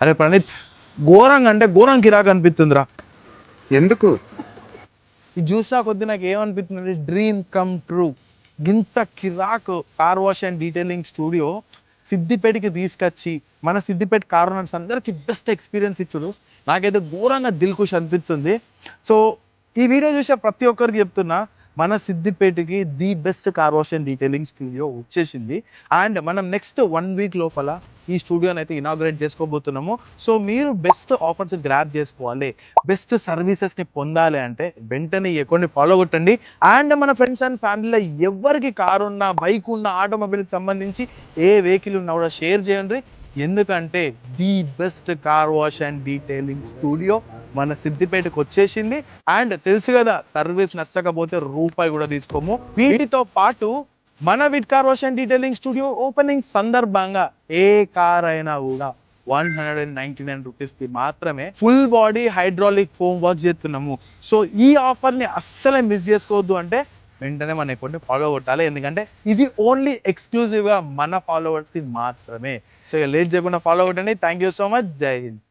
అరే ప్రణీత్, ఘోరంగా అంటే ఘోరం కిరాక్ అనిపిస్తుందిరా. ఎందుకు? ఇది చూసా కొద్ది నాకు ఏమనిపిస్తుంది, డ్రీమ్ కమ్ ట్రూ. గింత కిరాక్ car wash and detailing studio సిద్దిపేటకి తీసుకొచ్చి మన సిద్దిపేట కార్ ఓనర్స్ అందరికి బెస్ట్ ఎక్స్పీరియన్స్ ఇచ్చుడు నాకైతే ఘోరంగా దిల్ ఖుష్ అనిపిస్తుంది. సో ఈ వీడియో చూసే ప్రతి ఒక్కరికి చెప్తున్నా, మన సిద్దిపేటకి the best car wash and detailing studio వచ్చేసింది. అండ్ మనం నెక్స్ట్ 1 వీక్ లోపల ఈ స్టూడియోని అయితే ఇనాగ్రేట్ చేసుకోబోతున్నాము. సో మీరు బెస్ట్ ఆఫర్స్ గ్రాప్ చేసుకోవాలి, బెస్ట్ సర్వీసెస్ని పొందాలి అంటే వెంటనే ఈ అకౌంట్ని ఫాలో కొట్టండి. అండ్ మన ఫ్రెండ్స్ అండ్ ఫ్యామిలీలో ఎవరికి కారు ఉన్నా, బైక్ ఉన్న, ఆటోమొబైల్కి సంబంధించి ఏ వెహికల్ ఉన్నా కూడా షేర్ చేయండి. ఎందుకంటే the best car wash and detailing studio మన సిద్దిపేటకు వచ్చేసింది. అండ్ తెలుసు కదా, సర్వీస్ నచ్చకపోతే రూపాయి కూడా తీసుకోము. వీటితో పాటు మన wit car wash and detailing studio opening సందర్భంగా ఏ కార్ అయినా కూడా 199 రూపీస్కి మాత్రమే full body hydraulic foam work చేస్తున్నాము. సో ఈ ఆఫర్ని అస్సలే మిస్ చేసుకోవద్దు. అంటే వెంటనే మన అకౌంట్ని ఫాలో కొట్టాలి, ఎందుకంటే ఇది ఓన్లీ ఎక్స్క్లూజివ్గా మన ఫాలోవర్స్కి మాత్రమే. సో లేట్ చేయకుండా ఫాలో కొట్టండి. Thank you so much. జై హింద్.